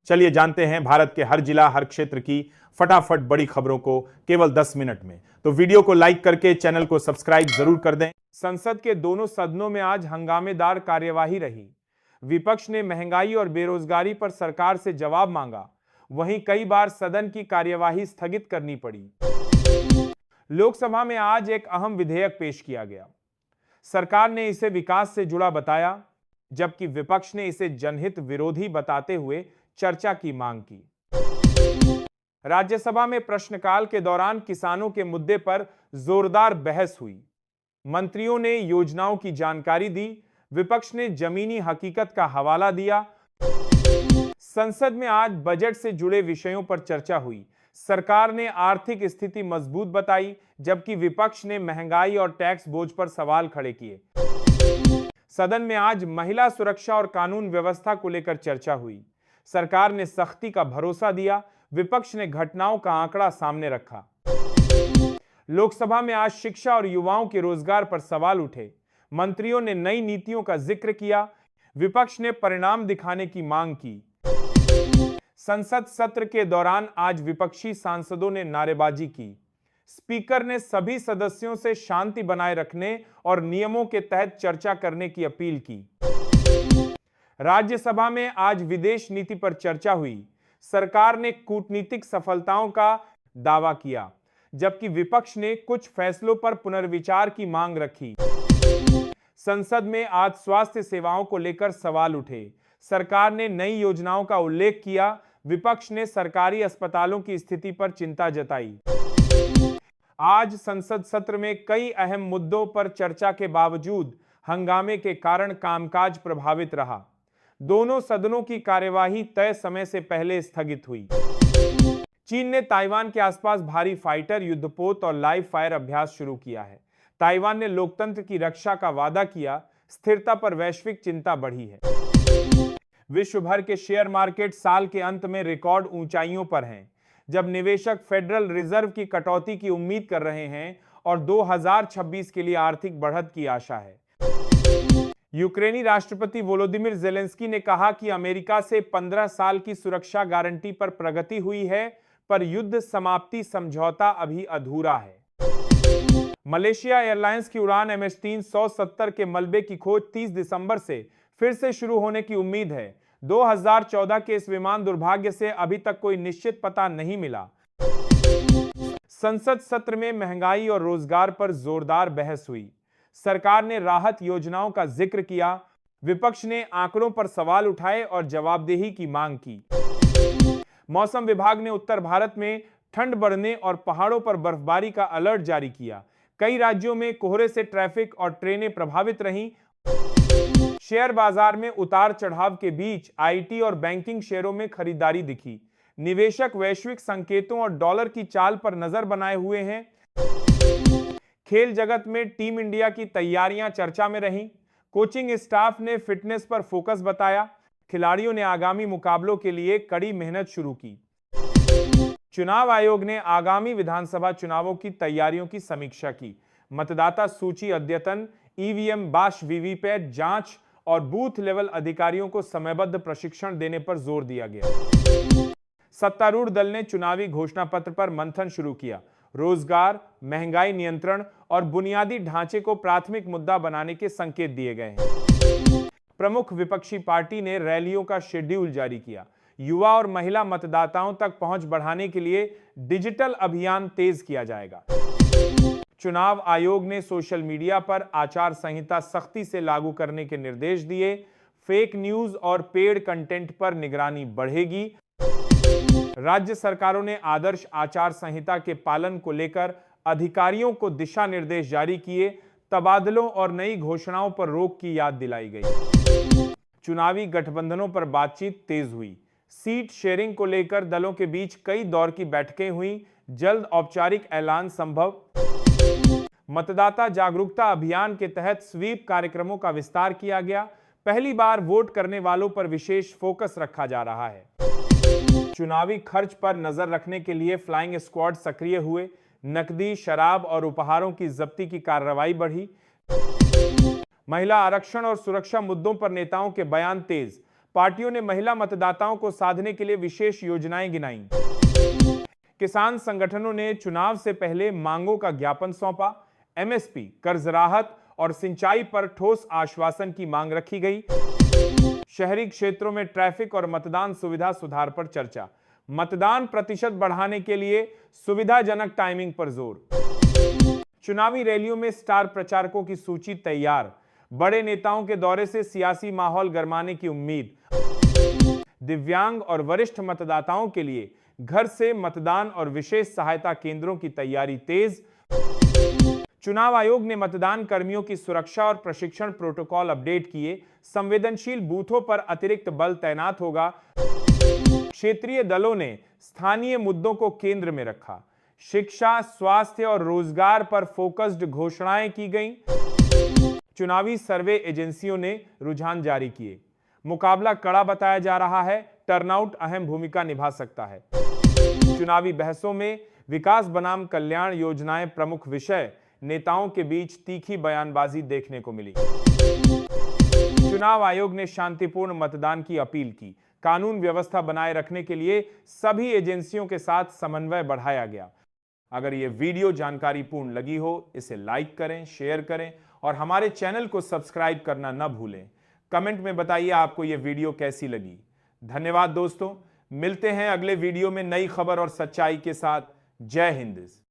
चलिए जानते हैं भारत के हर जिला हर क्षेत्र की फटाफट बड़ी खबरों को केवल 10 मिनट में। तो वीडियो को लाइक करके चैनल को सब्सक्राइब जरूर कर दें। संसद के दोनों सदनों में आज हंगामेदार कार्यवाही रही। विपक्ष ने महंगाई और बेरोजगारी पर सरकार से जवाब मांगा, वहीं कई बार सदन की कार्यवाही स्थगित करनी पड़ी। लोकसभा में आज एक अहम विधेयक पेश किया गया। सरकार ने इसे विकास से जुड़ा बताया, जबकि विपक्ष ने इसे जनहित विरोधी बताते हुए चर्चा की मांग की। राज्यसभा में प्रश्नकाल के दौरान किसानों के मुद्दे पर जोरदार बहस हुई। मंत्रियों ने योजनाओं की जानकारी दी, विपक्ष ने जमीनी हकीकत का हवाला दिया। संसद में आज बजट से जुड़े विषयों पर चर्चा हुई। सरकार ने आर्थिक स्थिति मजबूत बताई, जबकि विपक्ष ने महंगाई और टैक्स बोझ पर सवाल खड़े किए। सदन में आज महिला सुरक्षा और कानून व्यवस्था को लेकर चर्चा हुई। सरकार ने सख्ती का भरोसा दिया, विपक्ष ने घटनाओं का आंकड़ा सामने रखा। लोकसभा में आज शिक्षा और युवाओं के रोजगार पर सवाल उठे। मंत्रियों ने नई नीतियों का जिक्र किया, विपक्ष ने परिणाम दिखाने की मांग की। संसद सत्र के दौरान आज विपक्षी सांसदों ने नारेबाजी की। स्पीकर ने सभी सदस्यों से शांति बनाए रखने और नियमों के तहत चर्चा करने की अपील की। राज्यसभा में आज विदेश नीति पर चर्चा हुई। सरकार ने कूटनीतिक सफलताओं का दावा किया, जबकि विपक्ष ने कुछ फैसलों पर पुनर्विचार की मांग रखी। संसद में आज स्वास्थ्य सेवाओं को लेकर सवाल उठे। सरकार ने नई योजनाओं का उल्लेख किया, विपक्ष ने सरकारी अस्पतालों की स्थिति पर चिंता जताई। आज संसद सत्र में कई अहम मुद्दों पर चर्चा के बावजूद हंगामे के कारण कामकाज प्रभावित रहा। दोनों सदनों की कार्यवाही तय समय से पहले स्थगित हुई। चीन ने ताइवान के आसपास भारी फाइटर, युद्धपोत और लाइव फायर अभ्यास शुरू किया है। ताइवान ने लोकतंत्र की रक्षा का वादा किया, स्थिरता पर वैश्विक चिंता बढ़ी है। विश्व भर के शेयर मार्केट साल के अंत में रिकॉर्ड ऊंचाइयों पर हैं, जब निवेशक फेडरल रिजर्व की कटौती की उम्मीद कर रहे हैं और 2026 के लिए आर्थिक बढ़त की आशा है। यूक्रेनी राष्ट्रपति वोलोदिमीर ज़ेलेंस्की ने कहा कि अमेरिका से 15 साल की सुरक्षा गारंटी पर प्रगति हुई है, पर युद्ध समाप्ति समझौता अभी अधूरा है। मलेशिया एयरलाइंस की उड़ान MH370 के मलबे की खोज 30 दिसंबर से फिर से शुरू होने की उम्मीद है। 2014 के इस विमान दुर्भाग्य से अभी तक कोई निश्चित पता नहीं मिला। संसद सत्र में महंगाई और रोजगार पर जोरदार बहस हुई। सरकार ने राहत योजनाओं का जिक्र किया, विपक्ष ने आंकड़ों पर सवाल उठाए और जवाबदेही की मांग की। मौसम विभाग ने उत्तर भारत में ठंड बढ़ने और पहाड़ों पर बर्फबारी का अलर्ट जारी किया। कई राज्यों में कोहरे से ट्रैफिक और ट्रेनें प्रभावित रहीं। शेयर बाजार में उतार चढ़ाव के बीच आईटी और बैंकिंग शेयरों में खरीदारी दिखी। निवेशक वैश्विक संकेतों और डॉलर की चाल पर नजर बनाए हुए हैं। खेल जगत में टीम इंडिया की तैयारियां चर्चा में रहीं। कोचिंग स्टाफ ने फिटनेस पर फोकस बताया। खिलाड़ियों ने आगामी मुकाबलों के लिए कड़ी मेहनत शुरू की। चुनाव आयोग ने आगामी विधानसभा चुनावों की तैयारियों की समीक्षा की। मतदाता सूची अद्यतन, ईवीएम, बाश, वीवीपैट जांच और बूथ लेवल अधिकारियों को समयबद्ध प्रशिक्षण देने पर जोर दिया गया। सत्तारूढ़ दल ने चुनावी घोषणा पत्र पर मंथन शुरू किया। रोजगार, महंगाई नियंत्रण और बुनियादी ढांचे को प्राथमिक मुद्दा बनाने के संकेत दिए गए हैं। प्रमुख विपक्षी पार्टी ने रैलियों का शेड्यूल जारी किया। युवा और महिला मतदाताओं तक पहुंच बढ़ाने के लिए डिजिटल अभियान तेज किया जाएगा। चुनाव आयोग ने सोशल मीडिया पर आचार संहिता सख्ती से लागू करने के निर्देश दिए। फेक न्यूज और पेड कंटेंट पर निगरानी बढ़ेगी। राज्य सरकारों ने आदर्श आचार संहिता के पालन को लेकर अधिकारियों को दिशा निर्देश जारी किए। तबादलों और नई घोषणाओं पर रोक की याद दिलाई गई। चुनावी गठबंधनों पर बातचीत तेज हुई। सीट शेयरिंग को लेकर दलों के बीच कई दौर की बैठकें हुई। जल्द औपचारिक ऐलान संभव। मतदाता जागरूकता अभियान के तहत स्वीप कार्यक्रमों का विस्तार किया गया। पहली बार वोट करने वालों पर विशेष फोकस रखा जा रहा है। चुनावी खर्च पर नजर रखने के लिए फ्लाइंग स्क्वाड सक्रिय हुए। नकदी, शराब और उपहारों की जब्ती की कार्रवाई बढ़ी। महिला आरक्षण और सुरक्षा मुद्दों पर नेताओं के बयान तेज। पार्टियों ने महिला मतदाताओं को साधने के लिए विशेष योजनाएं गिनाई। किसान संगठनों ने चुनाव से पहले मांगों का ज्ञापन सौंपा। एमएसपी, कर्ज राहत और सिंचाई पर ठोस आश्वासन की मांग रखी गई। शहरी क्षेत्रों में ट्रैफिक और मतदान सुविधा सुधार पर चर्चा। मतदान प्रतिशत बढ़ाने के लिए सुविधाजनक टाइमिंग पर जोर। चुनावी रैलियों में स्टार प्रचारकों की सूची तैयार। बड़े नेताओं के दौरे से सियासी माहौल गरमाने की उम्मीद। दिव्यांग और वरिष्ठ मतदाताओं के लिए घर से मतदान और विशेष सहायता केंद्रों की तैयारी तेज। चुनाव आयोग ने मतदान कर्मियों की सुरक्षा और प्रशिक्षण प्रोटोकॉल अपडेट किए। संवेदनशील बूथों पर अतिरिक्त बल तैनात होगा। क्षेत्रीय दलों ने स्थानीय मुद्दों को केंद्र में रखा। शिक्षा, स्वास्थ्य और रोजगार पर फोकस्ड घोषणाएं की गईं। चुनावी सर्वे एजेंसियों ने रुझान जारी किए। मुकाबला कड़ा बताया जा रहा है, टर्नआउट अहम भूमिका निभा सकता है। चुनावी बहसों में विकास बनाम कल्याण योजनाएं प्रमुख विषय। नेताओं के बीच तीखी बयानबाजी देखने को मिली। चुनाव आयोग ने शांतिपूर्ण मतदान की अपील की। कानून व्यवस्था बनाए रखने के लिए सभी एजेंसियों के साथ समन्वय बढ़ाया गया। अगर ये वीडियो जानकारीपूर्ण लगी हो, इसे लाइक करें, शेयर करें और हमारे चैनल को सब्सक्राइब करना न भूलें। कमेंट में बताइए आपको ये वीडियो कैसी लगी। धन्यवाद दोस्तों, मिलते हैं अगले वीडियो में नई खबर और सच्चाई के साथ। जय हिंद।